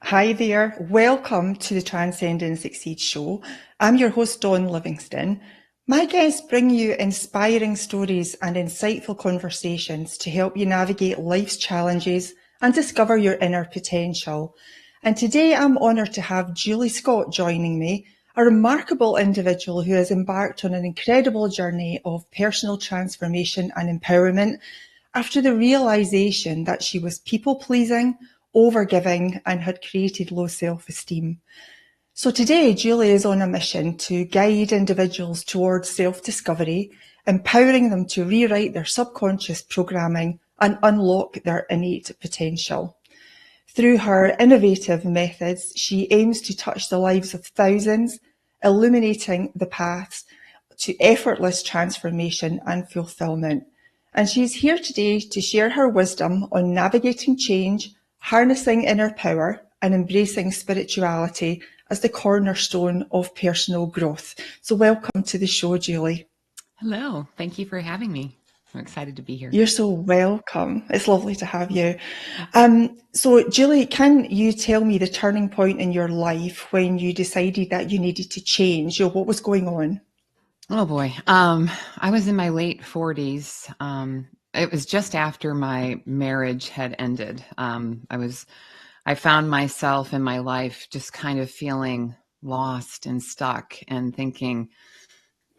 Hi there, welcome to the Transcend and Succeed show. I'm your host, Dawn Livingston. My guests bring you inspiring stories and insightful conversations to help you navigate life's challenges and discover your inner potential. And today I'm honoured to have Julie Scott joining me, a remarkable individual who has embarked on an incredible journey of personal transformation and empowerment after the realisation that she was people-pleasing, overgiving, and had created low self-esteem. So today, Julie is on a mission to guide individuals towards self-discovery, empowering them to rewrite their subconscious programming and unlock their innate potential. Through her innovative methods, she aims to touch the lives of thousands, illuminating the paths to effortless transformation and fulfillment. And she's here today to share her wisdom on navigating change, harnessing inner power, and embracing spirituality as the cornerstone of personal growth. So welcome to the show, Julie. Hello. Thank you for having me. I'm excited to be here. You're so welcome. It's lovely to have you. So Julie, can you tell me the turning point in your life when you decided that you needed to change? What was going on? Oh boy. I was in my late 40s. It was just after my marriage had ended. I found myself in my life just kind of feeling lost and stuck and thinking,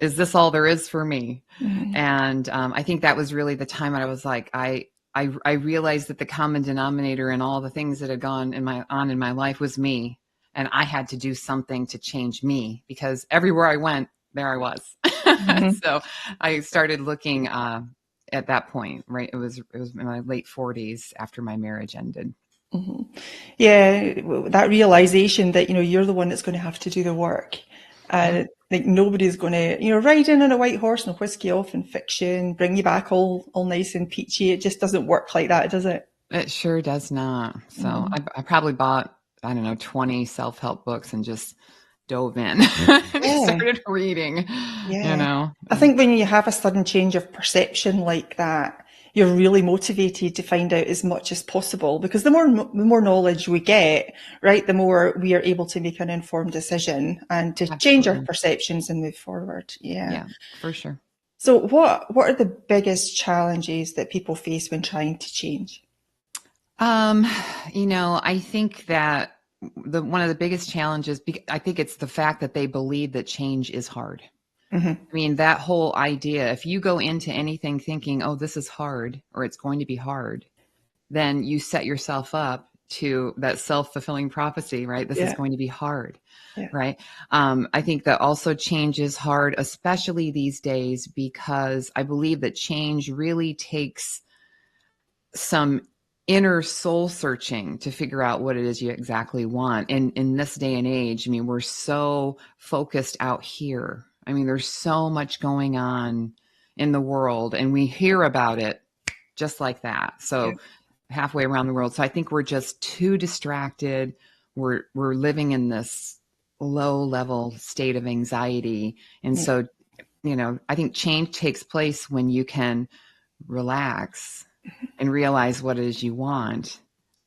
is this all there is for me? Mm-hmm. And I think that was really the time that I was like, I realized that the common denominator in all the things that had gone in my life was me. And I had to do something to change me, because everywhere I went, there I was. Mm-hmm. So I started looking at that point, right? It was in my late 40s after my marriage ended. Mm-hmm. Yeah, that realization that, you're the one that's going to have to do the work. And like nobody's going to, ride in on a white horse and whisk you off and fix you and bring you back all nice and peachy. It just doesn't work like that, does it? It sure does not. So I probably bought, 20 self-help books and just dove in and started reading, I think when you have a sudden change of perception like that, you're really motivated to find out as much as possible, because the more knowledge we get, right, the more we are able to make an informed decision and to change our perceptions and move forward. Yeah, for sure. So what are the biggest challenges that people face when trying to change? I think that one of the biggest challenges, I think it's the fact that they believe that change is hard. Mm-hmm. I mean, that whole idea, if you go into anything thinking, oh, this is hard, or it's going to be hard, then you set yourself up to that self-fulfilling prophecy, right? This is going to be hard, right? I think that also change is hard, especially these days, because I believe that change really takes some inner soul searching to figure out what it is you exactly want. And in this day and age, I mean, we're so focused out here. I mean, there's so much going on in the world, and we hear about it just like that. So halfway around the world. So I think we're just too distracted. We're living in this low level state of anxiety. And so, I think change takes place when you can relax and realize what it is you want,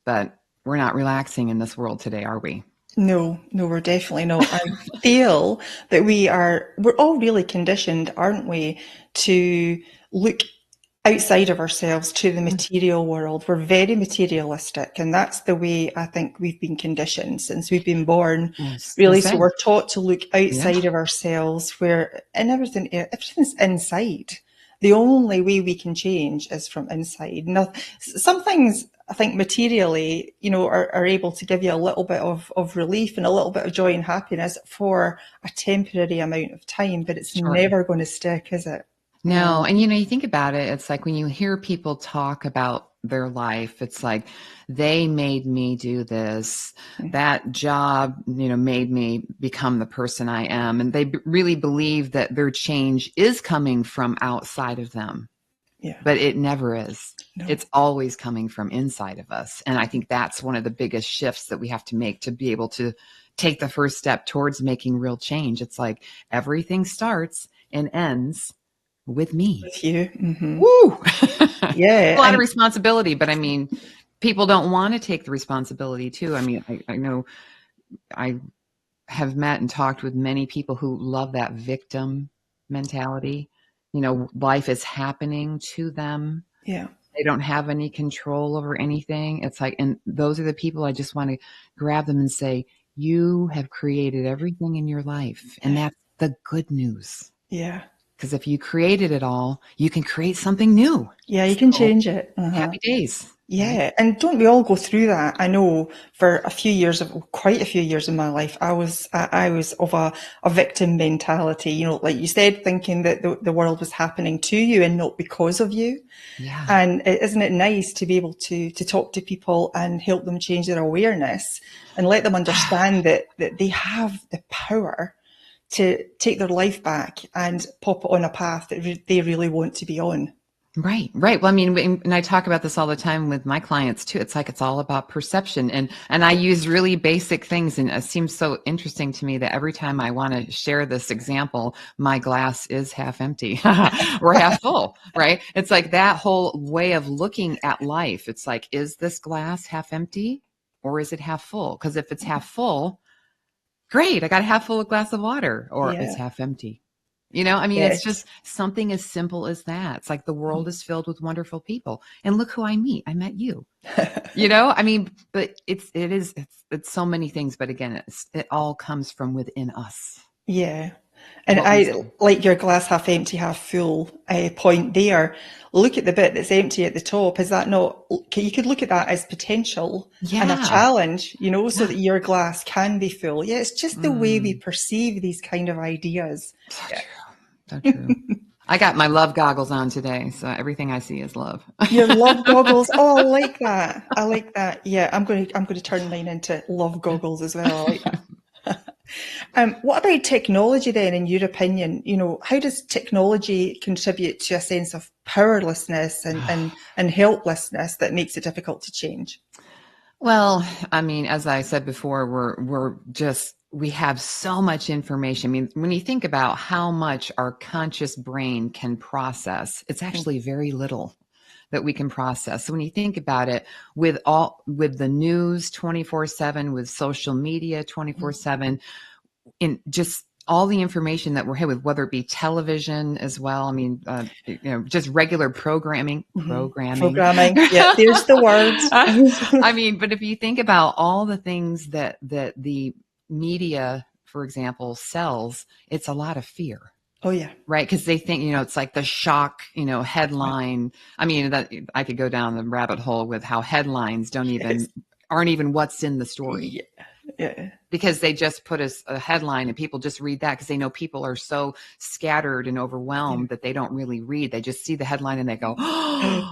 but we're not relaxing in this world today, are we? No, we're definitely not. I feel that we're all really conditioned, aren't we, to look outside of ourselves to the material world. We're very materialistic, and that's the way I think we've been conditioned since we've been born. Yes, Really, so same. we're taught to look Yeah, outside of ourselves, and everything's inside. The only way we can change is from inside. Now, some things I think materially, are able to give you a little bit of relief and a little bit of joy and happiness for a temporary amount of time, but it's sure. never going to stick, is it? No, and you think about it, it's like when you hear people talk about their life, it's like they made me do this, that job, made me become the person I am. And they really believe that their change is coming from outside of them. Yeah. But it never is. No. It's always coming from inside of us. And I think that's one of the biggest shifts that we have to make to be able to take the first step towards making real change. It's like everything starts and ends with me. With you. Mm-hmm. Woo! Yeah. A lot of responsibility, but I mean, people don't want to take the responsibility too. I mean, I know I have met and talked with many people who love that victim mentality. Life is happening to them. Yeah. They don't have any control over anything. It's like, and those are the people I just want to grab them and say, you have created everything in your life. And that's the good news. Yeah. Because if you created it all, you can create something new. Yeah, you can change it. Happy days. Yeah. Right? And don't we all go through that? I know for quite a few years in my life, I was of a victim mentality, like you said, thinking that the world was happening to you and not because of you. Yeah. And isn't it nice to be able to talk to people and help them change their awareness and let them understand that they have the power to take their life back and pop it on a path that they really want to be on. Right. Well, I mean, and I talk about this all the time with my clients too. It's like, it's all about perception. And I use really basic things. And it seems so interesting to me that every time I want to share this example, my glass is half empty or half full, right? It's like that whole way of looking at life. It's like, is this glass half empty or is it half full? Because if it's half full, great, I got a half full glass of water, or it's half empty. I mean, It's just something as simple as that. It's like the world is filled with wonderful people. And look who I meet. I met you. I mean, but it's so many things. But again, it all comes from within us. Yeah. And I like your glass half empty, half full point there. Look at the bit that's empty at the top. Is that not, you could look at that as potential and a challenge, so that your glass can be full. Yeah, it's just the way we perceive these kind of ideas. So true. I got my love goggles on today, so everything I see is love. Your love goggles. Oh, I like that. Yeah, I'm going to turn mine into love goggles as well. I like that. What about technology then, in your opinion? How does technology contribute to a sense of powerlessness and helplessness that makes it difficult to change? Well, I mean, as I said before, we have so much information. I mean, when you think about how much our conscious brain can process, it's actually very little that we can process. So when you think about it, with the news 24/7, with social media 24/7, in just all the information that we're hit with, whether it be television as well. I mean, just regular programming. Yeah, there's the word. I mean, but if you think about all the things that the media, for example, sells, it's a lot of fear. Oh yeah. Right. Because they think, it's like the shock, headline. I mean, that I could go down the rabbit hole with how headlines aren't even what's in the story. Yeah. Because they just put a headline and people just read that because they know people are so scattered and overwhelmed that they don't really read. They just see the headline and they go,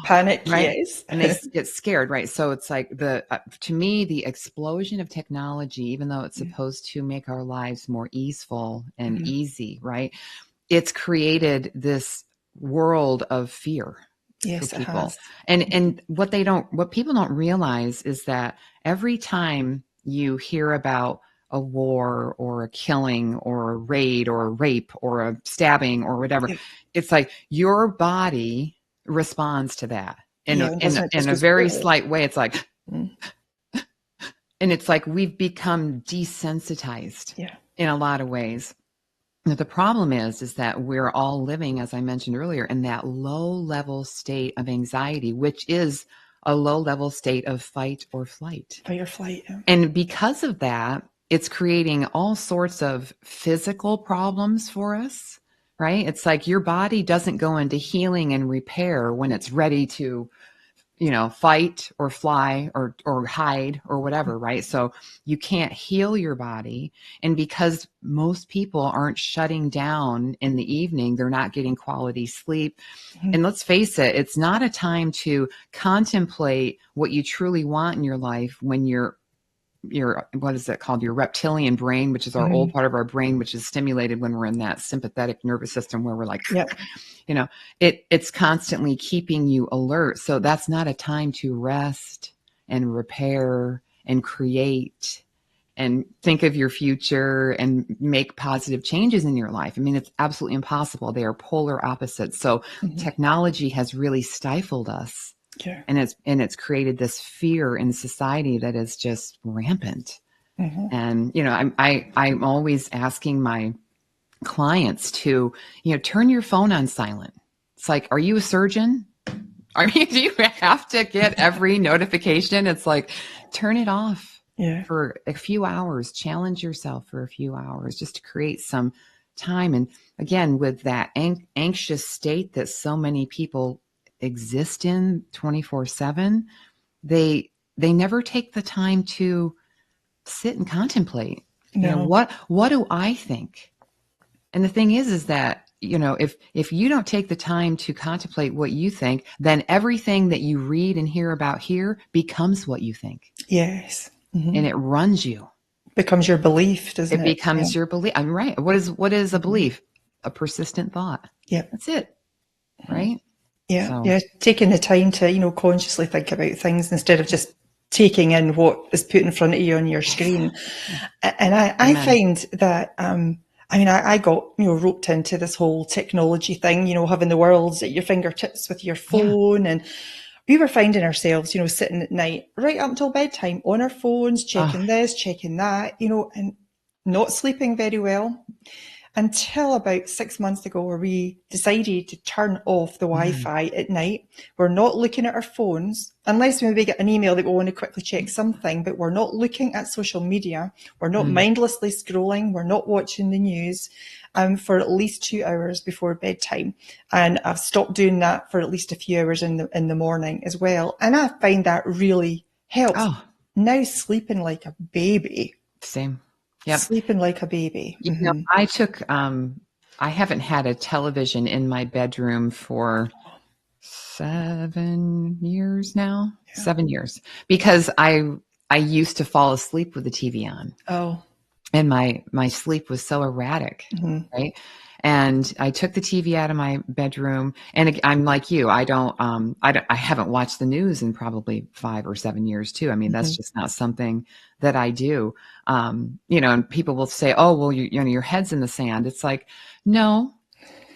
panic, right? yes. And they get scared, right? So it's like to me, the explosion of technology, even though it's supposed to make our lives more easeful and easy, right? It's created this world of fear. Yes, for people. It has. And what people don't realize is that every time you hear about a war or a killing or a raid or a rape or a stabbing or whatever, it's like your body responds to that in a very slight way. It's like, And it's like we've become desensitized in a lot of ways. But the problem is that we're all living, as I mentioned earlier, in that low level state of anxiety, which is a low level state of fight or flight. Fight or flight. Yeah. And because of that, it's creating all sorts of physical problems for us, right? It's like your body doesn't go into healing and repair when it's ready to, fight or fly or hide or whatever, right? So you can't heal your body. And because most people aren't shutting down in the evening, they're not getting quality sleep. And let's face it, it's not a time to contemplate what you truly want in your life when your what is it called? Your reptilian brain, which is our old part of our brain, which is stimulated when we're in that sympathetic nervous system where we're like, it's constantly keeping you alert. So that's not a time to rest and repair and create and think of your future and make positive changes in your life. I mean, it's absolutely impossible. They are polar opposites. So technology has really stifled us. Yeah. And it's created this fear in society that is just rampant. And, I'm always asking my clients to, turn your phone on silent. It's like, are you a surgeon? I mean, do you have to get every notification? It's like, turn it off for a few hours, challenge yourself for a few hours just to create some time. And again, with that anxious state that so many people exist in 24/7, they never take the time to sit and contemplate. What do I think? And the thing is that, if you don't take the time to contemplate what you think, then everything that you read and hear about here becomes what you think. Yes. And it runs you. Becomes your belief, doesn't it? It becomes your belief. I'm right. What is a belief? A persistent thought. Yeah. That's it. Right? Yeah. So. Yeah. Taking the time to, consciously think about things instead of just taking in what is put in front of you on your screen. And I find that, I got, roped into this whole technology thing, having the world at your fingertips with your phone. And we were finding ourselves, sitting at night right up until bedtime on our phones, checking this, checking that, and not sleeping very well. Until about 6 months ago, where we decided to turn off the Wi-Fi at night. We're not looking at our phones, unless maybe we get an email that we want to quickly check something, but we're not looking at social media. We're not mindlessly scrolling. We're not watching the news for at least 2 hours before bedtime. And I've stopped doing that for at least a few hours in the morning as well. And I find that really helps. Now sleeping like a baby. Same. Yep. Sleeping like a baby. I haven't had a television in my bedroom for 7 years now. 7 years. Because I used to fall asleep with the TV on. Oh. And my sleep was so erratic. Right. And I took the TV out of my bedroom, and I'm like you. I haven't watched the news in probably 5 or 7 years too. I mean, that's just not something that I do. And people will say, "Oh, well, your head's in the sand." It's like, no,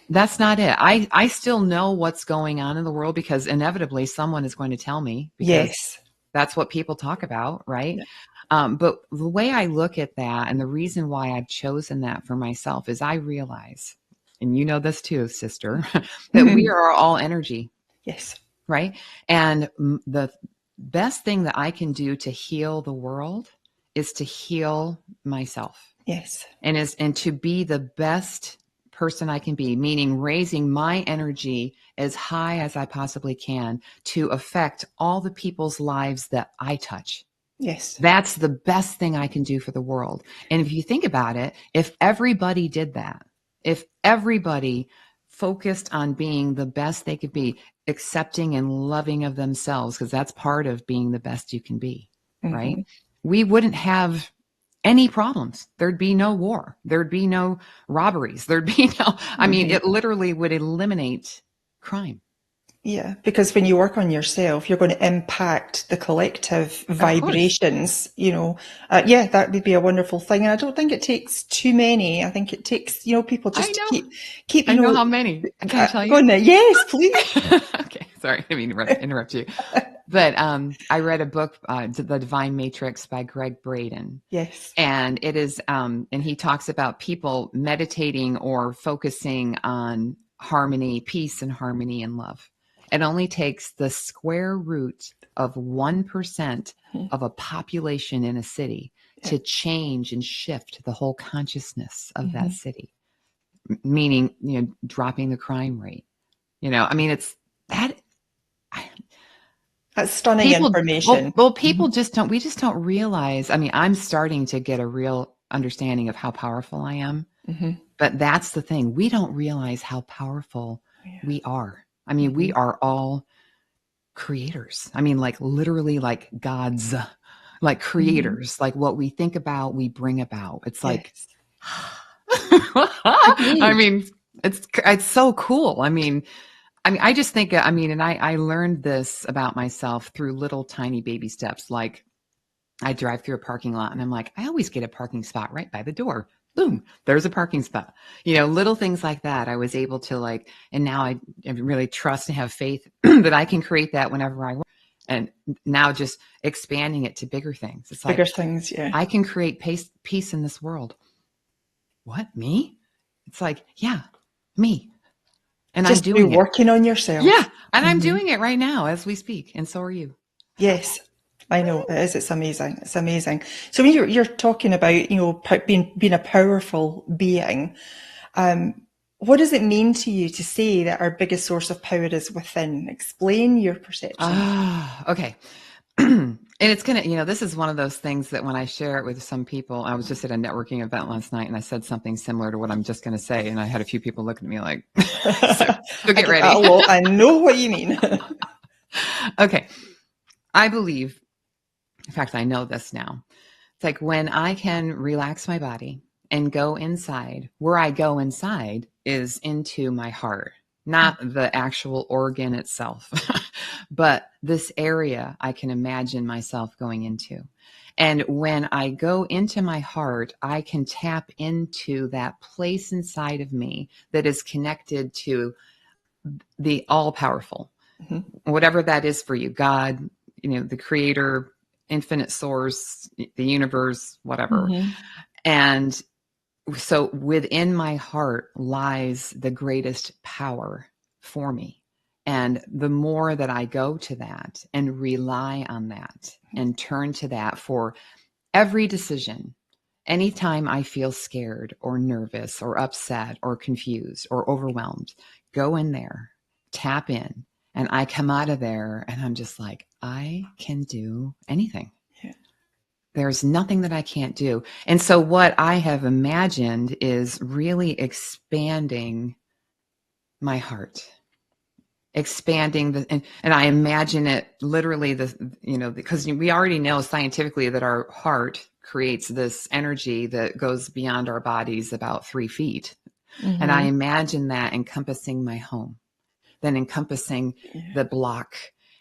that's not it. I still know what's going on in the world because inevitably someone is going to tell me. Yes, that's what people talk about, right? Yeah. But the way I look at that, and the reason why I've chosen that for myself, is I realize, and you know this too, sister, that we are all energy. Yes. Right? And the best thing that I can do to heal the world is to heal myself. Yes. And to be the best person I can be, meaning raising my energy as high as I possibly can to affect all the people's lives that I touch. Yes. That's the best thing I can do for the world. And if you think about it, if everybody did that, if everybody focused on being the best they could be, accepting and loving of themselves, because that's part of being the best you can be, right? We wouldn't have any problems. There'd be no war. There'd be no robberies. There'd be no, I mean, it literally would eliminate crime. Yeah, because when you work on yourself, you're going to impact the collective vibrations, that would be a wonderful thing. And I don't think it takes too many. I think it takes, people just to keep, I know how many. Can I tell you? Go on there. Yes, please. Okay. Sorry. I didn't mean to interrupt you. But I read a book, The Divine Matrix by Gregg Braden. Yes. And it is, and he talks about people meditating or focusing on harmony, peace and harmony and love. It only takes the square root of 1% of a population in a city to change and shift the whole consciousness of that city, meaning, dropping the crime rate. I mean, it's that. That's stunning information. Well, people we just don't realize. I mean, I'm starting to get a real understanding of how powerful I am. But that's the thing. We don't realize how powerful we are. I mean, we are all creators. I mean, like literally like gods, like creators, like what we think about, we bring about. It's like, I mean, it's so cool. I mean, I just think, and I learned this about myself through little tiny baby steps. Like I drive through a parking lot and I'm like, I always get a parking spot right by the door. Boom, there's a parking spot. Little things like that. I was able to and now I really trust and have faith that I can create that whenever I want. And now just expanding it to bigger things. It's bigger things, yeah. I can create peace in this world. What, me? It's like, yeah, me. And just I'm doing working on yourself. Yeah. And I'm doing it right now as we speak. And so are you. Yes, I know it is. It's amazing. It's amazing. So when you're talking about, being a powerful being, what does it mean to you to say that our biggest source of power is within? Explain your perception. Okay. And it's going to, this is one of those things that when I share it with some people, I was just at a networking event last night and I said something similar to what I'm just going to say. And I had a few people look at me like, so get ready. I know what you mean. Okay. I believe, in fact, I know this now. It's like when I can relax my body and go inside, where I go inside is into my heart, not the actual organ itself, but this area I can imagine myself going into. And when I go into my heart, I can tap into that place inside of me that is connected to the all-powerful, whatever that is for you, God, the creator, infinite source, the universe, whatever. And so within my heart lies the greatest power for me. And the more that I go to that and rely on that and turn to that for every decision, anytime I feel scared or nervous or upset or confused or overwhelmed, go in there, tap in, and I come out of there and I'm just like, I can do anything. There's nothing that I can't do. And so what I have imagined is really expanding my heart, expanding and I imagine it literally because we already know scientifically that our heart creates this energy that goes beyond our bodies about 3 feet. And I imagine that encompassing my home, then encompassing the block,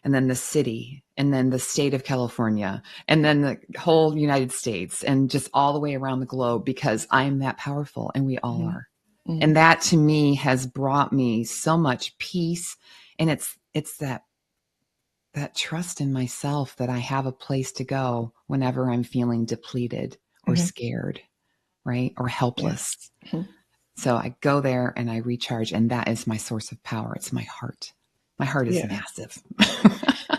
and then the city, and then the state of California, and then the whole United States, and just all the way around the globe, because I'm that powerful and we all are. And that to me has brought me so much peace. And it's that trust in myself that I have a place to go whenever I'm feeling depleted or scared, right? Or helpless. So I go there and I recharge, and that is my source of power. It's my heart. My heart is massive.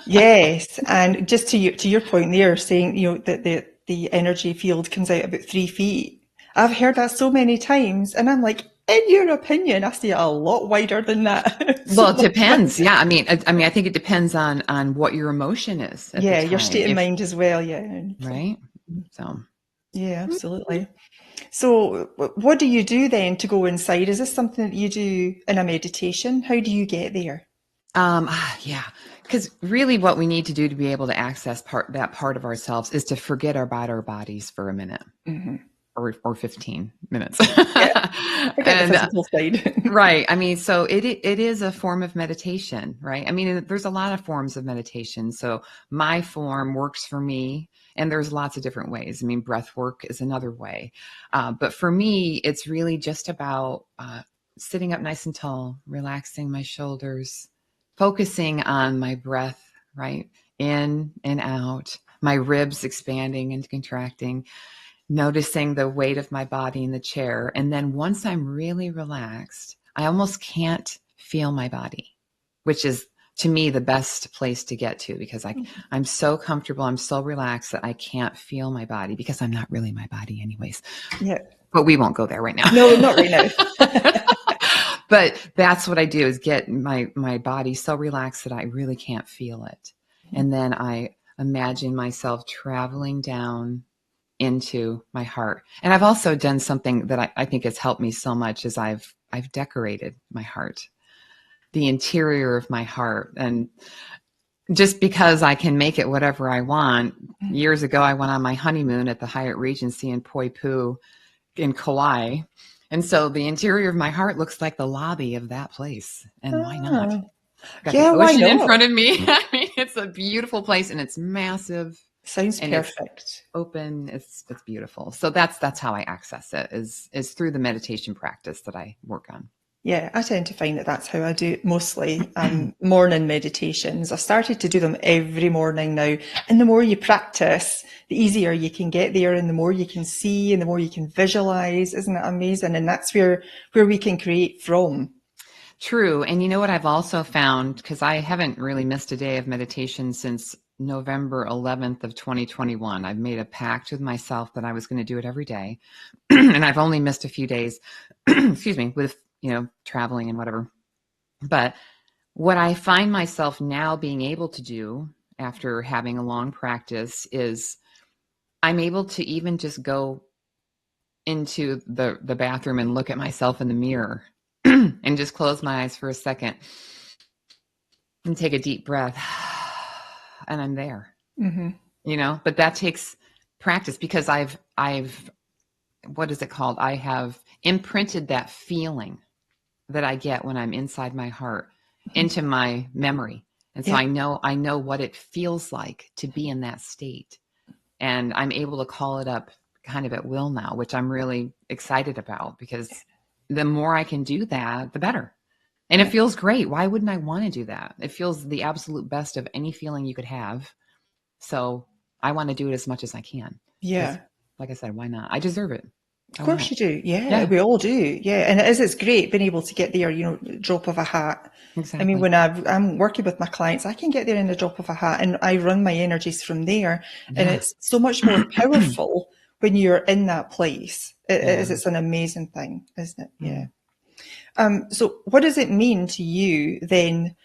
Yes. And just to your point there, saying, that the energy field comes out about 3 feet. I've heard that so many times, and I'm like, in your opinion, I see it a lot wider than that. Well, it depends. Yeah. I mean, I think it depends on what your emotion is at the time. Your state of mind as well. Yeah. Right. So. Yeah, absolutely. So what do you do then to go inside? Is this something that you do in a meditation? How do you get there? Yeah, because really what we need to do to be able to access that part of ourselves is to forget about our bodies for a minute or 15 minutes. Forget the physical side. Right. I mean, so it is a form of meditation, right? I mean, there's a lot of forms of meditation. So my form works for me, and there's lots of different ways. I mean, breath work is another way. But for me, it's really just about sitting up nice and tall, relaxing my shoulders, focusing on my breath, right? in and out, my ribs expanding and contracting, noticing the weight of my body in the chair. And then once I'm really relaxed, I almost can't feel my body, which is to me the best place to get to, because I'm so comfortable, I'm so relaxed that I can't feel my body, because I'm not really my body anyways. Yeah. But we won't go there right now. No, not right now. But that's what I do, is get my body so relaxed that I really can't feel it. And then I imagine myself traveling down into my heart. And I've also done something that I think has helped me so much, is I've decorated my heart, the interior of my heart. And just because I can make it whatever I want. Years ago, I went on my honeymoon at the Hyatt Regency in Poipu in Kauai. And so the interior of my heart looks like the lobby of that place. And why not? Got the ocean in front of me. I mean, it's a beautiful place, and it's massive. Sounds and perfect. It's open. It's beautiful. So that's how I access it, is through the meditation practice that I work on. Yeah, I tend to find that that's how I do it mostly. Morning meditations. I've started to do them every morning now. And the more you practice, the easier you can get there, and the more you can see, and the more you can visualize. Isn't it amazing? And that's where we can create from. True. And you know what I've also found, because I haven't really missed a day of meditation since November 11th of 2021. I've made a pact with myself that I was going to do it every day. And I've only missed a few days, excuse me, with traveling and whatever. But what I find myself now being able to do after having a long practice is I'm able to even just go into the bathroom and look at myself in the mirror and just close my eyes for a second and take a deep breath, and I'm there. But that takes practice, because I've what is it called? I have imprinted that feeling that I get when I'm inside my heart into my memory. And so I know what it feels like to be in that state. And I'm able to call it up kind of at will now, which I'm really excited about, because the more I can do that, the better. And it feels great. Why wouldn't I want to do that? It feels the absolute best of any feeling you could have. So I want to do it as much as I can. Yeah. Like I said, why not? I deserve it. Of course you do. Yeah, we all do. Yeah. And it's great being able to get there, drop of a hat. Exactly. I mean, when I'm working with my clients, I can get there in the drop of a hat, and I run my energies from there. Yeah. And it's so much more powerful when you're in that place. It's an amazing thing, isn't it? Yeah. So what does it mean to you then?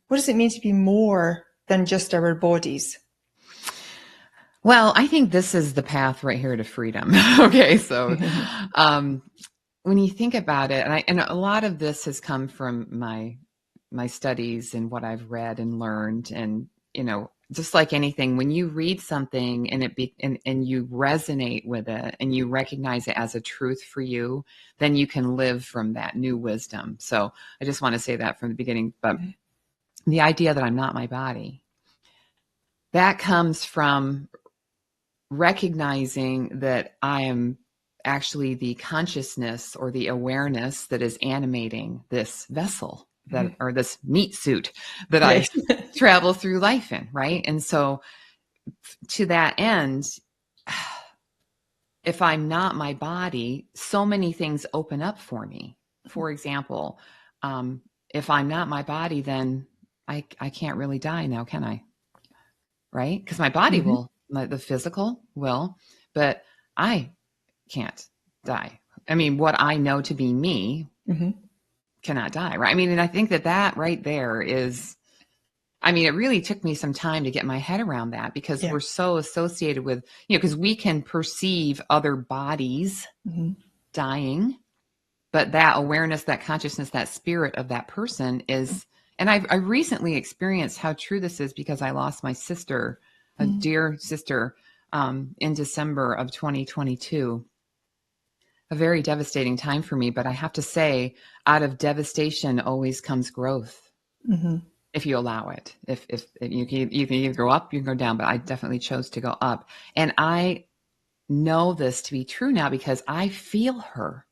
What does it mean to be more than just our bodies? Well, I think this is the path right here to freedom. Okay. So, when you think about it, and a lot of this has come from my studies and what I've read and learned, and, just like anything, when you read something and and you resonate with it and you recognize it as a truth for you, then you can live from that new wisdom. So I just want to say that from the beginning. But the idea that I'm not my body, that comes from recognizing that I am actually the consciousness or the awareness that is animating this vessel or this meat suit that I travel through life in, right? And so to that end, if I'm not my body, so many things open up for me. For example, if I'm not my body, then I can't really die now, can I? Right? Because my body will, the physical will, but I can't die. I mean, what I know to be me cannot die, right? I mean, and I think that right there is, I mean, it really took me some time to get my head around that, because we're so associated with, because we can perceive other bodies dying, but that awareness, that consciousness, that spirit of that person is, and I recently experienced how true this is, because I lost my sister, a dear sister, in December of 2022. A very devastating time for me, but I have to say, out of devastation always comes growth. If you allow it. If you can either go up, you can go down, but I definitely chose to go up. And I know this to be true now, because I feel her.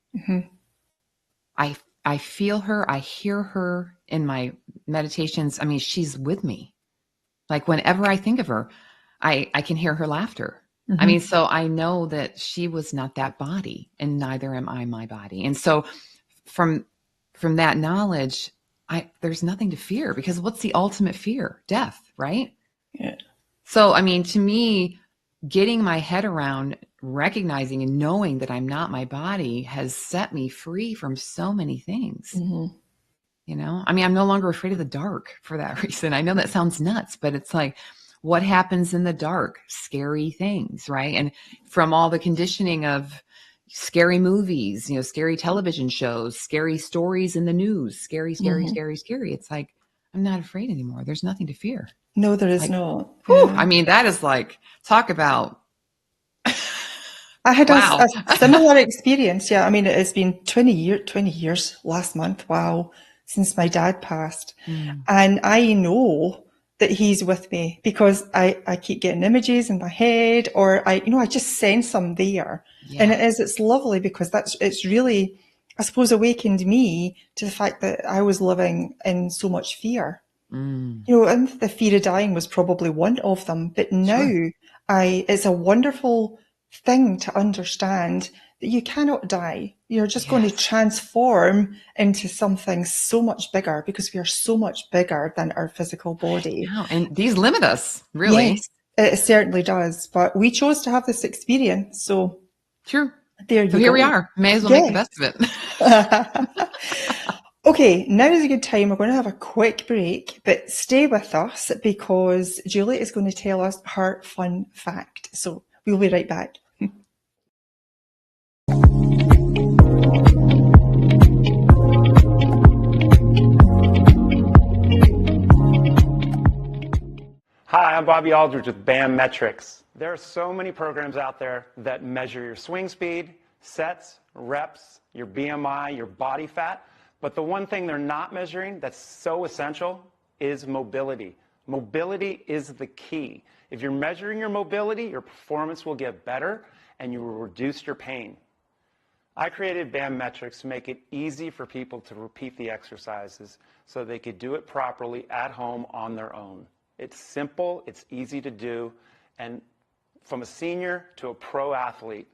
I feel her. I hear her in my meditations. I mean, she's with me. Like whenever I think of her, I can hear her laughter. Mm-hmm. I mean, so I know that she was not that body, and neither am I my body. And so from that knowledge, there's nothing to fear, because what's the ultimate fear? Death, right? Yeah. So, I mean, to me, getting my head around recognizing and knowing that I'm not my body has set me free from so many things. Mm-hmm. You know, I mean, I'm no longer afraid of the dark for that reason. I know that sounds nuts, but it's like, what happens in the dark? Scary things, right? And from all the conditioning of scary movies, scary television shows, scary stories in the news, scary, scary. It's like, I'm not afraid anymore. There's nothing to fear. No, there is Like, not. whew, Yeah. I mean, that is like, talk about, I had wow. a similar experience. Yeah. I mean, it's been 20 years last month. Wow. Since my dad passed. And I know that he's with me because I keep getting images in my head, or I just sense him there. Yeah. And it's lovely because it's really, I suppose, awakened me to the fact that I was living in so much fear. Mm. And the fear of dying was probably one of them. But now Sure. it's a wonderful thing to understand that you cannot die. You're just going to Yes. transform into something so much bigger because we are so much bigger than our physical body. Wow. And these limit us, really. Yes, it certainly does. But we chose to have this experience. So True. there So you here go. we are. May as well make the best of it. Okay, now is a good time. We're going to have a quick break, but stay with us because Julie is going to tell us her fun fact. So we'll be right back. Hi, I'm Bobby Aldridge with BAM Metrics. There are so many programs out there that measure your swing speed, sets, reps, your BMI, your body fat. But the one thing they're not measuring that's so essential is mobility. Mobility is the key. If you're measuring your mobility, your performance will get better and you will reduce your pain. I created BAM Metrics to make it easy for people to repeat the exercises so they could do it properly at home on their own. It's simple, it's easy to do, and from a senior to a pro athlete.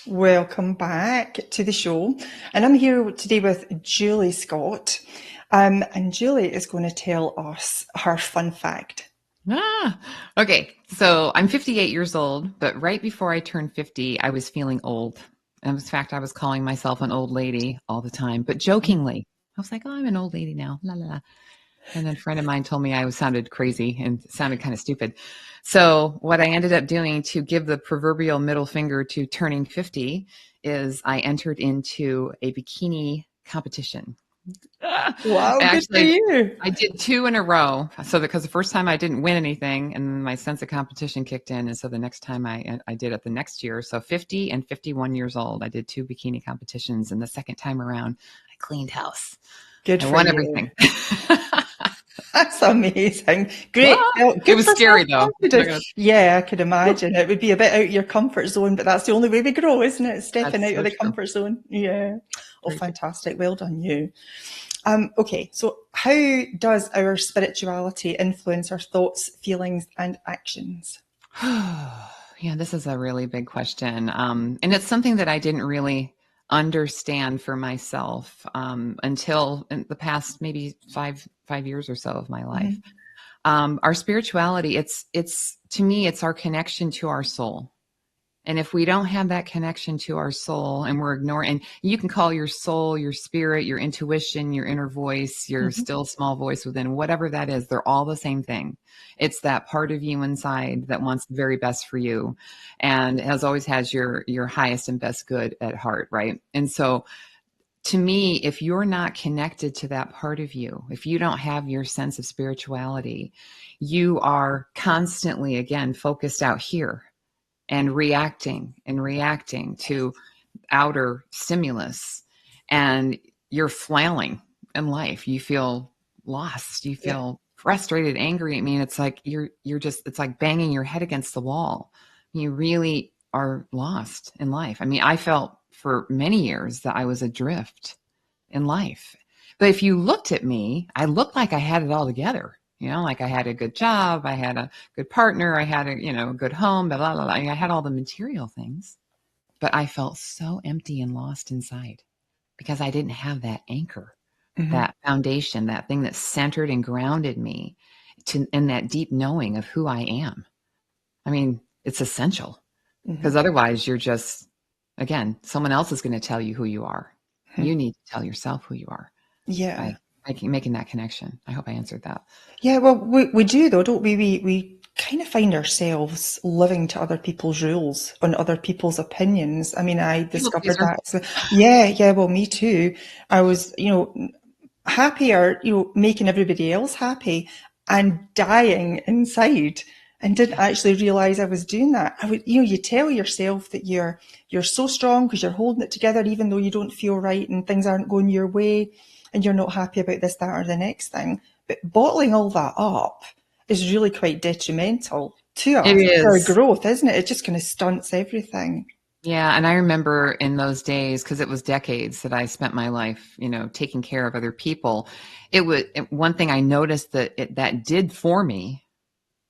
Welcome back to the show. And I'm here today with Julie Scott. And Julie is going to tell us her fun fact. Okay. So I'm 58 years old, but right before I turned 50, I was feeling old. And in fact, I was calling myself an old lady all the time, but jokingly. I was like, oh, I'm an old lady now. La, la, la. And then a friend of mine told me I sounded crazy and sounded kind of stupid. So what I ended up doing to give the proverbial middle finger to turning 50 is I entered into a bikini competition. Wow, good for Actually, you. I did 2 in a row. So because the first time I didn't win anything and my sense of competition kicked in. And so the next time I did it the next year. So 50 and 51 years old, I did 2 bikini competitions. And the second time around, I cleaned house. Good I for won you. everything. That's amazing. Great. Well, Well, it good was for scary though. self-confidence. Yeah, I could imagine. It would be a bit out of your comfort zone, but that's the only way we grow, isn't it? Stepping That's out of so the true. comfort zone. Yeah. Oh, Very true. fantastic. Well done, you. Okay, so how does our spirituality influence our thoughts, feelings, and actions? Yeah, this is a really big question. And it's something that I didn't really understand for myself until in the past maybe five years or so of my life. Our spirituality, it's to me, it's our connection to our soul. And if we don't have that connection to our soul and we're ignoring, and you can call your soul, your spirit, your intuition, your inner voice, your still small voice within, whatever that is, they're all the same thing. It's that part of you inside that wants the very best for you and has always has your highest and best good at heart, right? And so to me, if you're not connected to that part of you, if you don't have your sense of spirituality, you are constantly, again, focused out here and reacting to outer stimulus, and you're flailing in life. You feel lost, you feel frustrated, angry. I mean, it's like you're just, it's like banging your head against the wall. You really are lost in life. I mean, I felt for many years that I was adrift in life. But if you looked at me, I looked like I had it all together. Like I had a good job, I had a good partner, I had a good home, blah, blah, blah. I had all the material things, but I felt so empty and lost inside because I didn't have that anchor, that foundation, that thing that centered and grounded me in that deep knowing of who I am. I mean, it's essential because otherwise you're just, again, someone else is going to tell you who you are. You need to tell yourself who you are. Yeah. By making that connection. I hope I answered that. Yeah, well, we do though, don't we? We kind of find ourselves living to other people's rules, on other people's opinions. I mean, I People discovered pleaser. that. Yeah, well, me too. I was, happier, making everybody else happy and dying inside, and didn't actually realize I was doing that. I would, you tell yourself that you're so strong because you're holding it together, even though you don't feel right and things aren't going your way and you're not happy about this, that, or the next thing. But bottling all that up is really quite detrimental to It us, to our is. growth, isn't it? It just kind of stunts everything. Yeah. And I remember in those days, because it was decades that I spent my life, taking care of other people. One thing I noticed that did for me,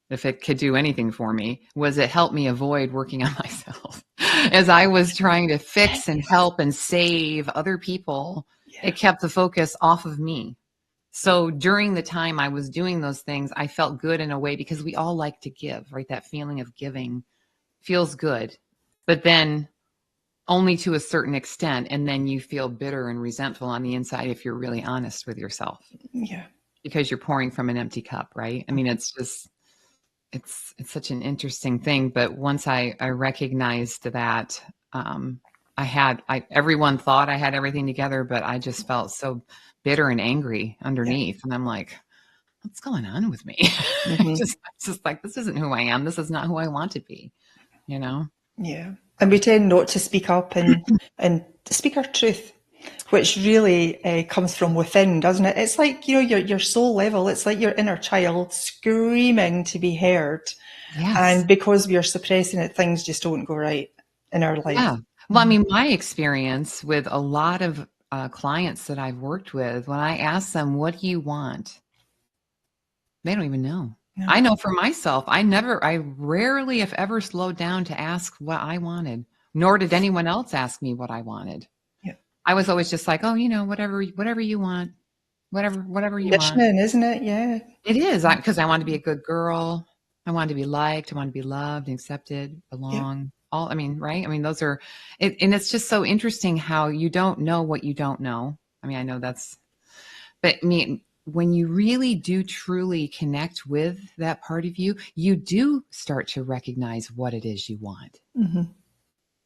if it could do anything for me, was it helped me avoid working on myself. As I was trying to fix and help and save other people, it kept the focus off of me. So during the time I was doing those things, I felt good in a way because we all like to give, right? That feeling of giving feels good, but then only to a certain extent. And then you feel bitter and resentful on the inside if you're really honest with yourself. Yeah. Because you're pouring from an empty cup, right? I mean, it's just, it's such an interesting thing. But once I recognized that, everyone thought I had everything together, but I just felt so bitter and angry underneath. And I'm like, what's going on with me? It's just like, this isn't who I am. This is not who I want to be, Yeah. And we tend not to speak up and speak our truth, which really comes from within, doesn't it? It's like, your soul level. It's like your inner child screaming to be heard. Yes. And because we are suppressing it, things just don't go right in our life. Yeah. Well, I mean, my experience with a lot of clients that I've worked with, when I ask them, what do you want? They don't even know. No. I know for myself, I rarely, if ever, slowed down to ask what I wanted, nor did anyone else ask me what I wanted. Yeah. I was always just like, oh, whatever you want, whatever you want. Conditioning, isn't it? Yeah. It is, because I want to be a good girl. I want to be liked. I want to be loved, accepted, belong. All, I mean, right? I mean, those are, and it's just so interesting how you don't know what you don't know. I mean, I know that's, but I mean, when you really do truly connect with that part of you, you do start to recognize what it is you want.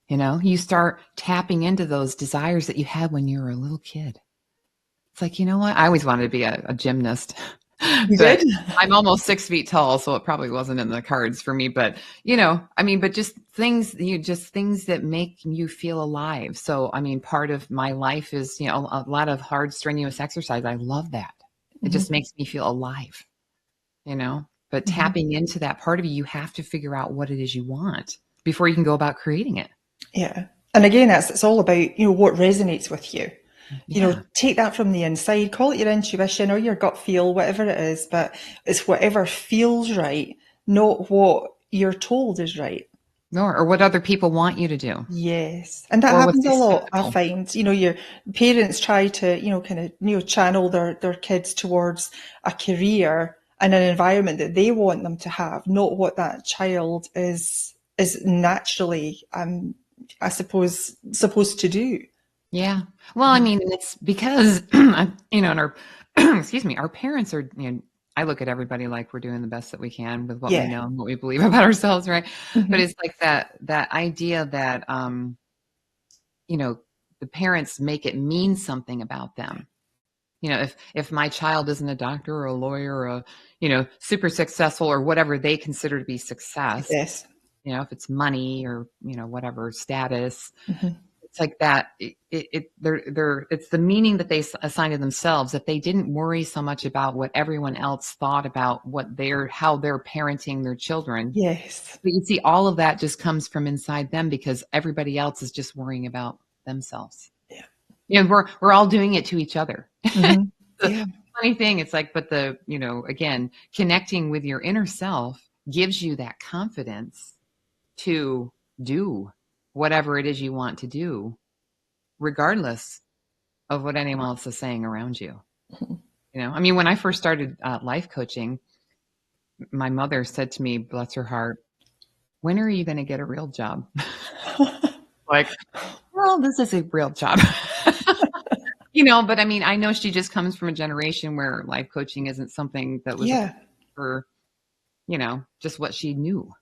You start tapping into those desires that you had when you were a little kid. It's like, you know what? I always wanted to be a gymnast. You did? I'm almost 6 feet tall, so it probably wasn't in the cards for me. But but just things that make you feel alive. So, I mean, part of my life is a lot of hard, strenuous exercise. I love that. It just makes me feel alive, but tapping into that part of you have to figure out what it is you want before you can go about creating it. Yeah. And again, it's all about, what resonates with you. Yeah. Take that from the inside, call it your intuition or your gut feel, whatever it is, but it's whatever feels right, not what you're told is right. Or what other people want you to do. Yes. And that Or what's happens a lot, I acceptable. find. Your parents try to, kind of, channel their kids towards a career and an environment that they want them to have, not what that child is naturally, I suppose, supposed to do. Yeah. Well, I mean, it's because, and our, excuse me, our parents are, I look at everybody like we're doing the best that we can with what we know and what we believe about ourselves, right? But it's like that idea that, the parents make it mean something about them. If my child isn't a doctor or a lawyer or super successful or whatever they consider to be success, Yes. if it's money or, whatever status, it's like that. It's the meaning that they assign to themselves, that they didn't worry so much about what everyone else thought about how they're parenting their children. Yes. But you see, all of that just comes from inside them because everybody else is just worrying about themselves. Yeah. We're all doing it to each other. Yeah. Funny thing, it's like, but again, connecting with your inner self gives you that confidence to do whatever it is you want to do, regardless of what anyone else is saying around you. I mean, when I first started life coaching, my mother said to me, bless her heart, when are you going to get a real job? Like, well, this is a real job. But I mean, I know she just comes from a generation where life coaching isn't something that was for, just what she knew.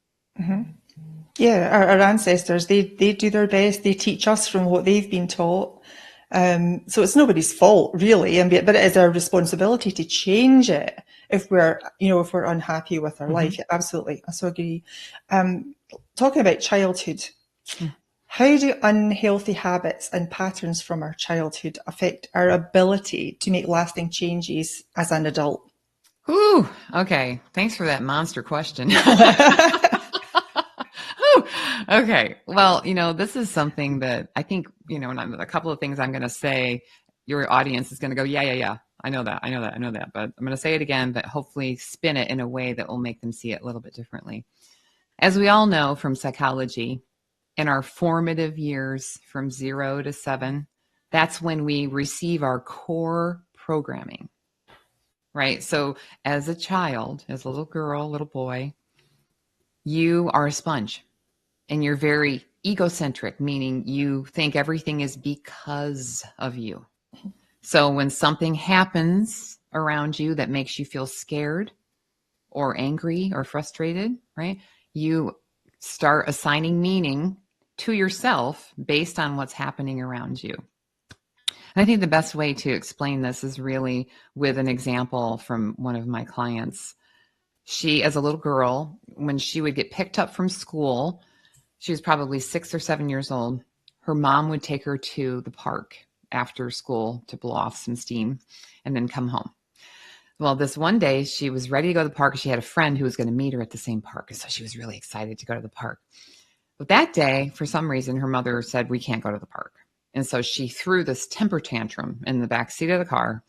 Yeah, our ancestors, they do their best. They teach us from what they've been taught. So it's nobody's fault, really. But it is our responsibility to change it if we're unhappy with our life. Yeah, absolutely. I so agree. Talking about childhood, how do unhealthy habits and patterns from our childhood affect our ability to make lasting changes as an adult? Ooh, okay. Thanks for that monster question. Okay. Well, this is something that I think, a couple of things I'm going to say, your audience is going to go, yeah. I know that. But I'm going to say it again, but hopefully spin it in a way that will make them see it a little bit differently. As we all know from psychology, in our formative years from 0 to 7, that's when we receive our core programming, right? So as a child, as a little girl, little boy, you are a sponge. And you're very egocentric, meaning you think everything is because of you. So when something happens around you that makes you feel scared or angry or frustrated, right? You start assigning meaning to yourself based on what's happening around you. And I think the best way to explain this is really with an example from one of my clients. She, as a little girl, when she would get picked up from school, she was probably 6 or 7 years old. Her mom would take her to the park after school to blow off some steam and then come home. Well, this one day she was ready to go to the park. She had a friend who was going to meet her at the same park. And so she was really excited to go to the park. But that day, for some reason, her mother said, we can't go to the park. And so she threw this temper tantrum in the back seat of the car.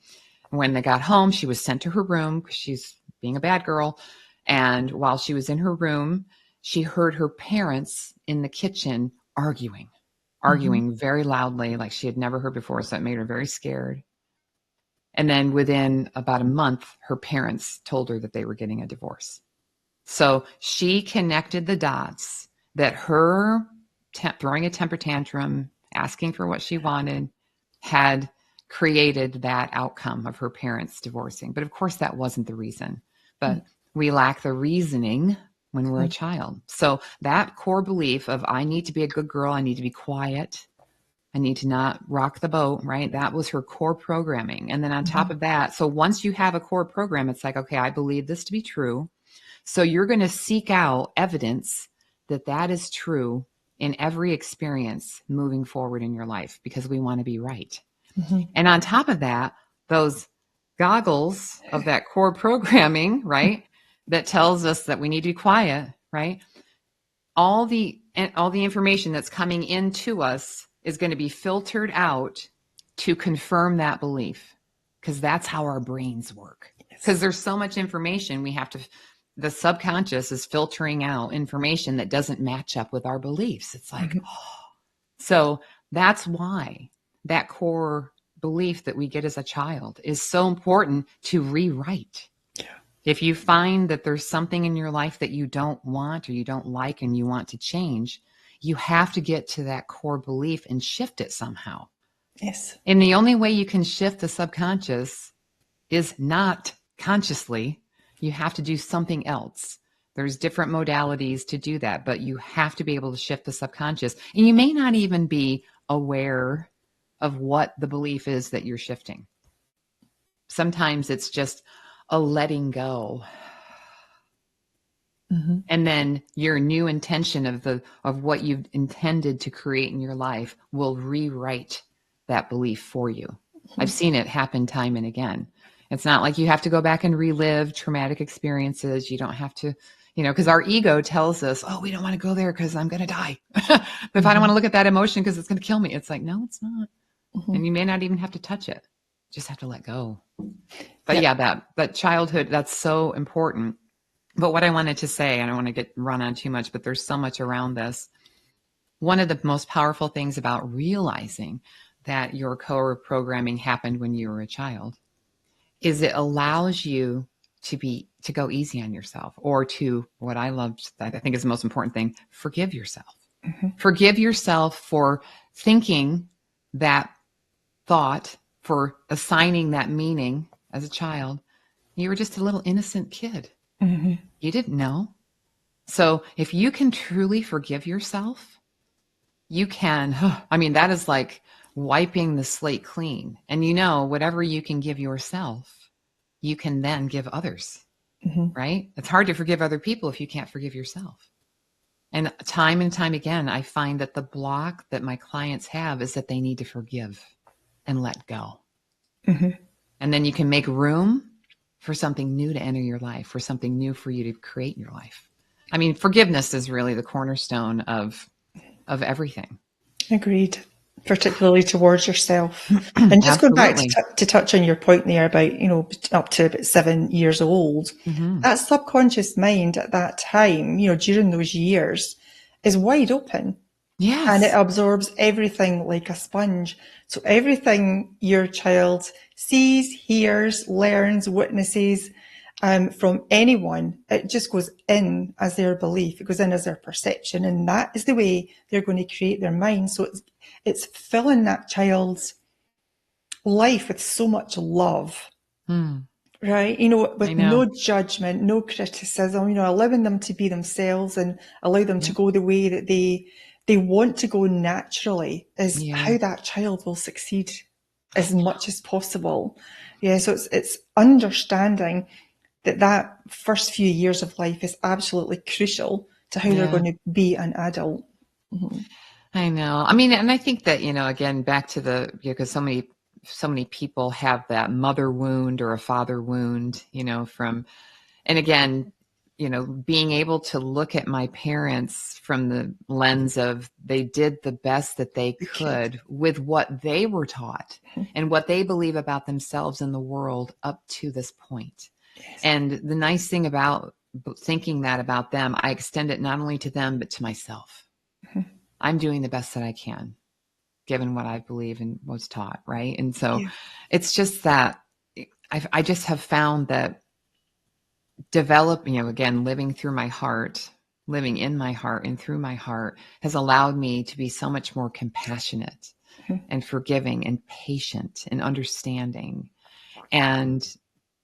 When they got home, she was sent to her room because she's being a bad girl. And while she was in her room, she heard her parents in the kitchen arguing very loudly, like she had never heard before. So it made her very scared. And then within about a month, her parents told her that they were getting a divorce. So she connected the dots that her throwing a temper tantrum, asking for what she wanted, had created that outcome of her parents divorcing. But of course, that wasn't the reason. But we lack the reasoning when we're a child. So that core belief of I need to be a good girl, I need to be quiet, I need to not rock the boat, right? That was her core programming. And then on top of that, so once you have a core program, it's like, okay, I believe this to be true. So you're going to seek out evidence that that is true in every experience moving forward in your life because we want to be right. And on top of that, those goggles of that core programming, right? That tells us that we need to be quiet, right? All the information that's coming into us is going to be filtered out to confirm that belief, because that's how our brains work. Because there's so much information the subconscious is filtering out information that doesn't match up with our beliefs. It's like, so that's why that core belief that we get as a child is so important to rewrite. If you find that there's something in your life that you don't want or you don't like and you want to change, you have to get to that core belief and shift it somehow. Yes. And the only way you can shift the subconscious is not consciously. You have to do something else. There's different modalities to do that, but you have to be able to shift the subconscious. And you may not even be aware of what the belief is that you're shifting. Sometimes it's just a letting go. And then your new intention of what you've intended to create in your life will rewrite that belief for you. I've seen it happen time and again. It's not like you have to go back and relive traumatic experiences. You don't have to, because our ego tells us, oh, we don't want to go there because I'm going to die. If I don't want to look at that emotion because it's going to kill me. It's like, no, it's not. And you may not even have to touch it. Just have to let go. But that childhood, that's so important. But what I wanted to say, I don't want to run on too much, but there's so much around this. One of the most powerful things about realizing that your core programming happened when you were a child is it allows you to go easy on yourself, or to, what I loved, that I think is the most important thing, forgive yourself. Forgive yourself for thinking that thought, for assigning that meaning as a child. You were just a little innocent kid. You didn't know. So if you can truly forgive yourself, you can, that is like wiping the slate clean. And whatever you can give yourself, you can then give others, right? It's hard to forgive other people if you can't forgive yourself. And time again, I find that the block that my clients have is that they need to forgive and let go. And then you can make room for something new to enter your life, for something new for you to create in your life. Forgiveness is really the cornerstone of everything. Agreed. Particularly towards yourself. And just going back to touch on your point there about, up to about 7 years old, that subconscious mind at that time, during those years, is wide open. Yes. And it absorbs everything like a sponge. So everything your child sees, hears, learns, witnesses from anyone, it just goes in as their belief. It goes in as their perception. And that is the way they're going to create their mind. So it's filling that child's life with so much love, right? With no judgment, no criticism, allowing them to be themselves and allow them to go the way that they want to go naturally is how that child will succeed as much as possible. Yeah. So it's understanding that first few years of life is absolutely crucial to how they're going to be an adult. I know. And I think that, again, back to because so many people have that mother wound or a father wound, and again, being able to look at my parents from the lens of they did the best that they could with what they were taught and what they believe about themselves and the world up to this point. Yes. And the nice thing about thinking that about them, I extend it not only to them, but to myself. I'm doing the best that I can, given what I believe and was taught. Right. And so it's just that I just have found that developing, again, living in my heart and through my heart has allowed me to be so much more compassionate and forgiving and patient and understanding. And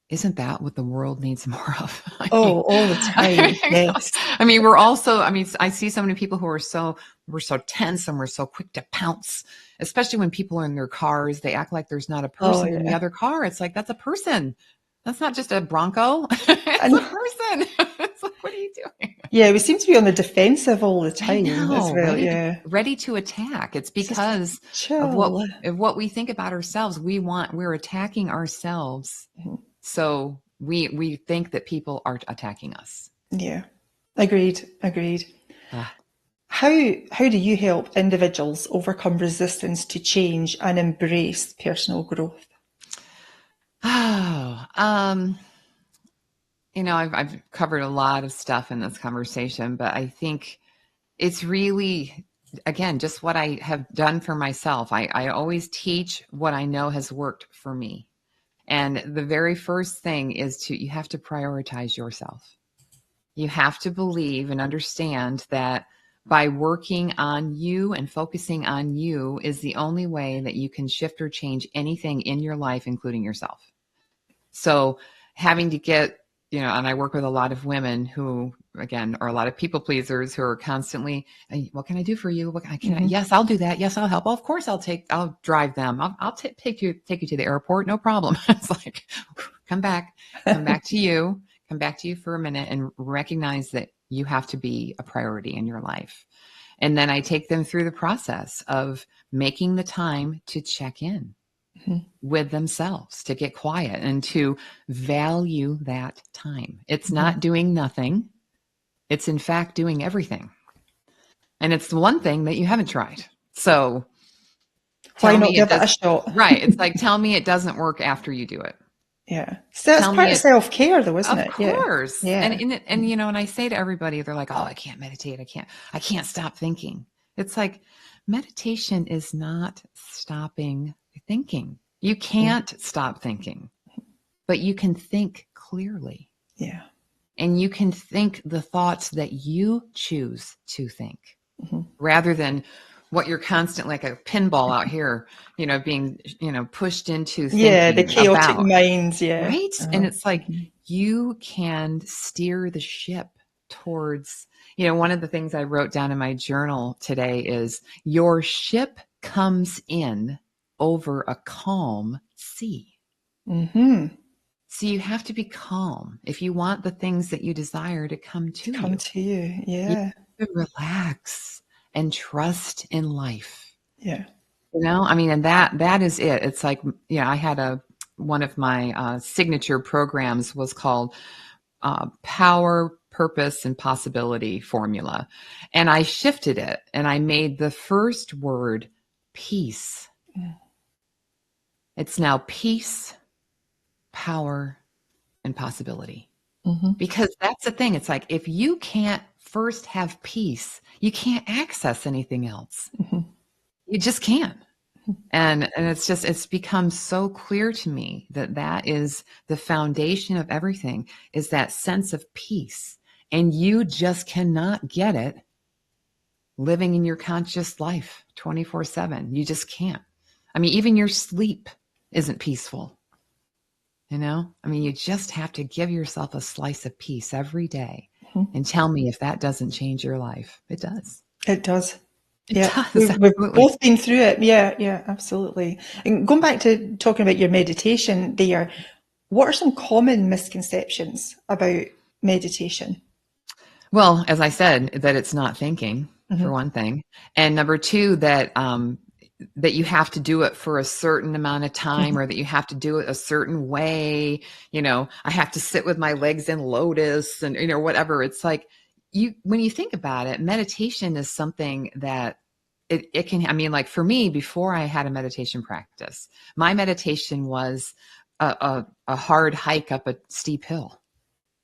isn't that what the world needs more of? All the time. Yes. We're also, I see so many people who we're so tense and we're so quick to pounce, especially when people are in their cars. They act like there's not a person in the other car. It's like, that's a person. That's not just a Bronco. It's a person. like, what are you doing? Yeah, we seem to be on the defensive all the I time as know, well. ready, Yeah. ready to attack. It's It's just like, because chill. of what we think about ourselves. We're attacking ourselves. So we think that people are attacking us. Yeah. Agreed. Ah. How do you help individuals overcome resistance to change and embrace personal growth? Oh, I've covered a lot of stuff in this conversation, but I think it's really, again, just what I have done for myself. I always teach what I know has worked for me. And the very first thing is you have to prioritize yourself. You have to believe and understand that by working on you and focusing on you is the only way that you can shift or change anything in your life, including yourself. So having to get, and I work with a lot of women who, again, are a lot of people pleasers who are constantly, what can I do for you? What can I, yes, I'll do that. Yes, I'll help. Oh, of course I'll drive them. I'll take you to the airport. No problem. It's like, come back to you, for a minute and recognize that you have to be a priority in your life. And then I take them through the process of making the time to check in with themselves, to get quiet and to value that time. It's not doing nothing. It's in fact doing everything. And it's the one thing that you haven't tried. So Why not give it a shot? Right. It's like, tell me it doesn't work after you do it. Yeah. So that's part of self-care though, isn't it? Of course. Yeah. And I say to everybody, they're like, oh, I can't meditate. I can't stop thinking. It's like, meditation is not stopping thinking. You can't stop thinking, but you can think clearly. Yeah. And you can think the thoughts that you choose to think rather than what you're constantly, like a pinball out here, being, pushed into thinking. Yeah, the chaotic minds, yeah. Right? And it's like, you can steer the ship towards, one of the things I wrote down in my journal today is your ship comes in over a calm sea. So you have to be calm if you want the things that you desire to come to you. Yeah. You have to relax and trust in life. Yeah. And that is it. It's like, I had one of my signature programs was called Power, Purpose, and Possibility Formula. And I shifted it and I made the first word peace. It's now peace, power, and possibility. Because that's the thing. It's like, if you can't first have peace, you can't access anything else. You just can't. And it's become so clear to me that is the foundation of everything, is that sense of peace. And you just cannot get it living in your conscious life 24/7. You just can't. Even your sleep isn't peaceful. You just have to give yourself a slice of peace every day and tell me if that doesn't change your life. It does. It does. Yeah, we've both been through it. Yeah, absolutely. And going back to talking about your meditation there, what are some common misconceptions about meditation? Well, as I said, that it's not thinking, for one thing. And number two, that you have to do it for a certain amount of time or that you have to do it a certain way. I have to sit with my legs in lotus and, whatever. It's like, when you think about it, meditation is something that it can, like for me, before I had a meditation practice, my meditation was a hard hike up a steep hill.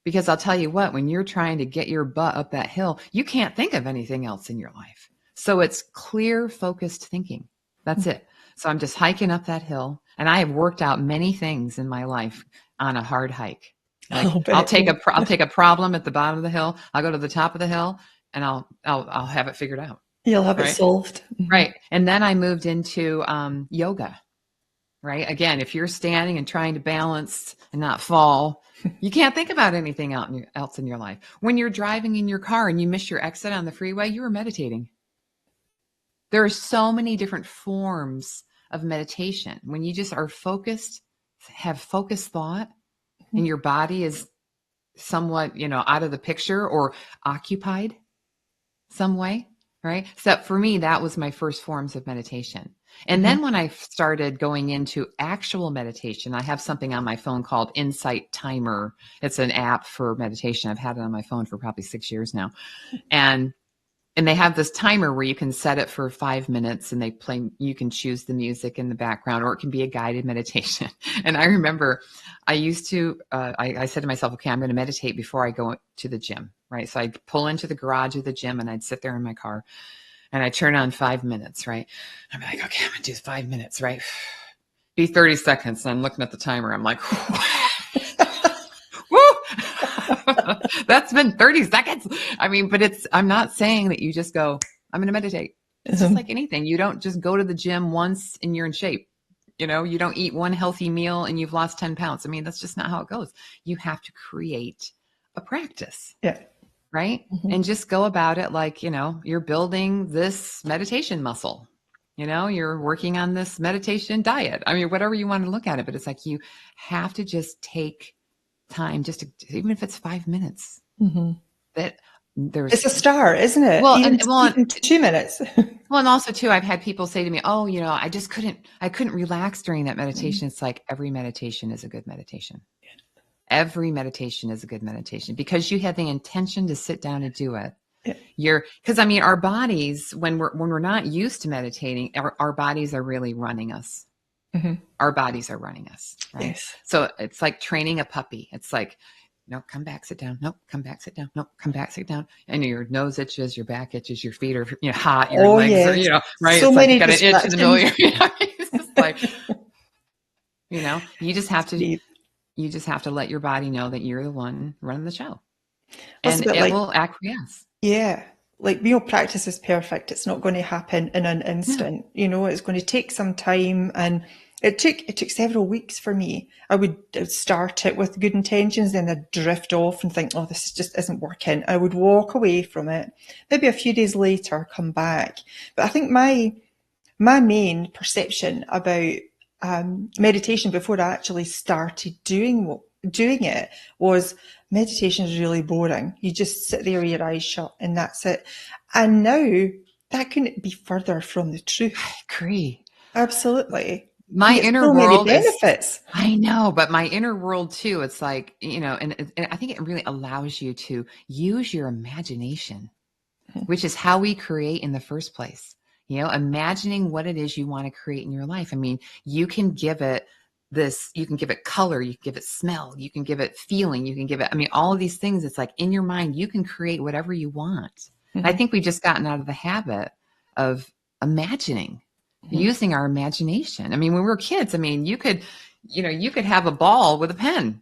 Because I'll tell you what, when you're trying to get your butt up that hill, you can't think of anything else in your life. So it's clear, focused thinking. That's it. So I'm just hiking up that hill, and I have worked out many things in my life on a hard hike. Like I'll take a problem at the bottom of the hill. I'll go to the top of the hill, and I'll have it figured out. You'll have it solved. Right. And then I moved into yoga. Right. Again, if you're standing and trying to balance and not fall, you can't think about anything else in your life. When you're driving in your car and you miss your exit on the freeway, you were meditating. There are so many different forms of meditation. When you just are focused, have focused thought, and your body is somewhat, out of the picture or occupied some way, right? So for me, that was my first forms of meditation. And then when I started going into actual meditation, I have something on my phone called Insight Timer. It's an app for meditation. I've had it on my phone for probably 6 years now. And they have this timer where you can set it for 5 minutes and you can choose the music in the background, or it can be a guided meditation. And I remember I used to, I said to myself, okay, I'm going to meditate before I go to the gym, right? So I'd pull into the garage of the gym and I'd sit there in my car and I'd turn on 5 minutes, right? I'm like, okay, I'm going to do 5 minutes, right? Be 30 seconds. And I'm looking at the timer. I'm like, woo! That's been 30 seconds. I mean, but I'm not saying that you just go, I'm going to meditate. It's just like anything. You don't just go to the gym once and you're in shape. You don't eat one healthy meal and you've lost 10 pounds. I mean, that's just not how it goes. You have to create a practice. Yeah. Right. And just go about it like, you're building this meditation muscle. You're working on this meditation diet. I mean, whatever you want to look at it, but it's like you have to just take time, just to, even if it's 5 minutes. That it's a start, isn't it? Well, even 2 minutes. Well, and also too, I've had people say to me, "Oh, I just couldn't relax during that meditation." It's like every meditation is a good meditation. Every meditation is a good meditation because you have the intention to sit down and do it. Because our bodies, when we're not used to meditating, our bodies are really running us. Our bodies are running us, right? Yes. So it's like training a puppy. It's like, no, come back, sit down. No, come back, sit down. No, come back, sit down. And your nose itches, your back itches, your feet are hot, your legs are, right? So it's many like you got an itch in the middle of your, it's just like, you just have to let your body know that you're the one running the show. And it will acquiesce. Yeah. Like practice is perfect. It's not going to happen in an instant. It's going to take some time, and it took several weeks for me. I would start it with good intentions, then I'd drift off and think, oh, this just isn't working. I would walk away from it. Maybe a few days later, come back. But I think my main perception about meditation before I actually started doing it was meditation is really boring. You just sit there with your eyes shut and that's it. And now that couldn't be further from the truth. I agree. Absolutely. My inner world many benefits. I know, but my inner world too, it's like, and I think it really allows you to use your imagination, which is how we create in the first place. Imagining what it is you want to create in your life. I mean, you can give it you can give it color, you can give it smell, you can give it feeling, you can give it, all of these things. It's like in your mind, you can create whatever you want. I think we've just gotten out of the habit of imagining, using our imagination. When we were kids, you could have a ball with a pen,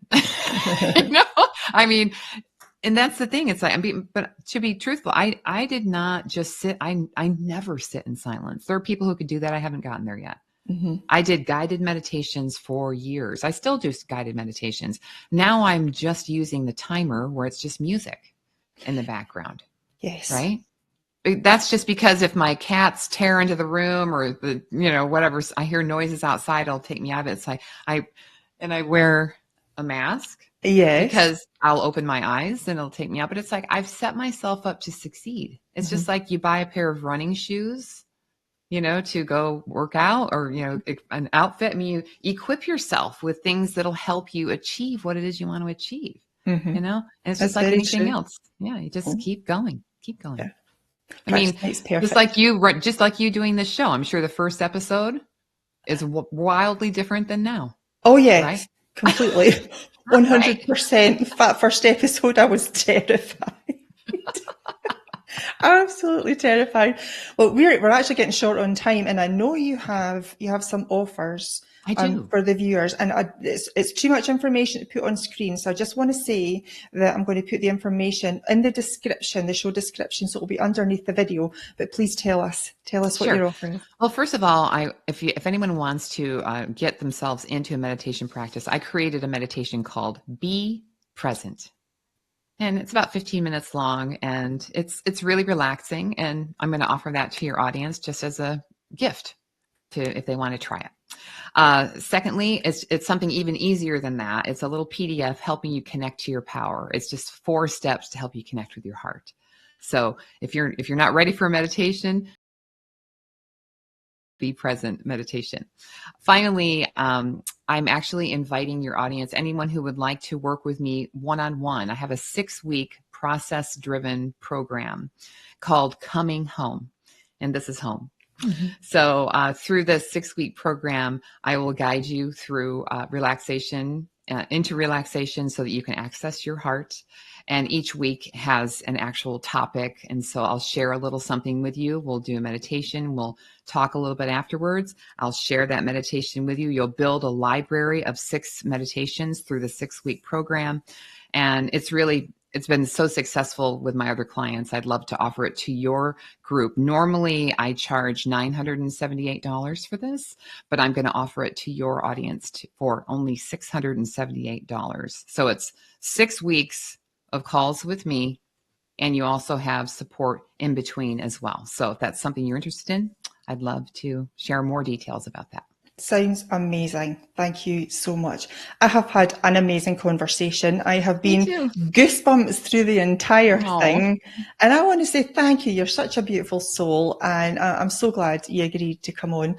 and that's the thing. It's like, but to be truthful, I did not just sit. I never sit in silence. There are people who could do that. I haven't gotten there yet. I did guided meditations for years. I still do guided meditations. Now I'm just using the timer where it's just music in the background. Yes. Right. That's just because if my cats tear into the room or whatever, I hear noises outside, it'll take me out of it. It's like I wear a mask. Yes. Because I'll open my eyes and it'll take me out. But it's like, I've set myself up to succeed. It's just like you buy a pair of running shoes, to go work out, or, an outfit. You equip yourself with things that'll help you achieve what it is you want to achieve, and it's just like anything else. Yeah. You just keep going. Yeah. Just like you doing this show. I'm sure the first episode is wildly different than now. Oh, yes. Right? Completely. 100%. That first episode, I was terrified. Absolutely terrified. Well, we're actually getting short on time, and I know you have some offers for the viewers, and it's too much information to put on screen. So I just want to say that I'm going to put the information in the description, the show description, so it'll be underneath the video. But please tell us what you're offering. Well, first of all, if anyone wants to get themselves into a meditation practice, I created a meditation called Be Present. And it's about 15 minutes long, and it's really relaxing. And I'm going to offer that to your audience just as a gift. if they want to try it. Secondly, it's something even easier than that. It's a little PDF helping you connect to your power. It's just 4 steps to help you connect with your heart. So if you're not ready for meditation, be present meditation. Finally, I'm actually inviting your audience, anyone who would like to work with me one-on-one. I have a 6-week process-driven program called Coming Home, and this is home. Mm-hmm. So through this 6-week program, I will guide you through relaxation, into relaxation so that you can access your heart. And each week has an actual topic. And so I'll share a little something with you. We'll do a meditation. We'll talk a little bit afterwards. I'll share that meditation with you. You'll build a library of 6 meditations through the 6-week program. And it's been so successful with my other clients. I'd love to offer it to your group. Normally, I charge $978 for this, but I'm going to offer it to your audience for only $678. So it's 6 weeks of calls with me, and you also have support in between as well. So if that's something you're interested in, I'd love to share more details about that. Sounds amazing. Thank you so much. I have had an amazing conversation. I have been goosebumps through the entire thing. And I want to say thank you. You're such a beautiful soul. And I'm so glad you agreed to come on.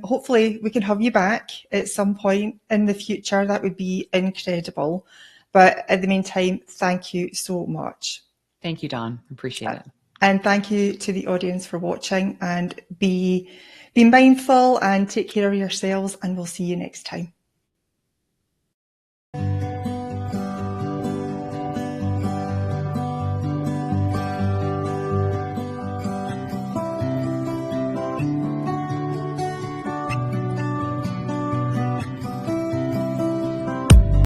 Hopefully we can have you back at some point in the future. That would be incredible. But in the meantime, thank you so much. Thank you, Dawn. Appreciate it. And thank you to the audience for watching, and be mindful and take care of yourselves, and we'll see you next time.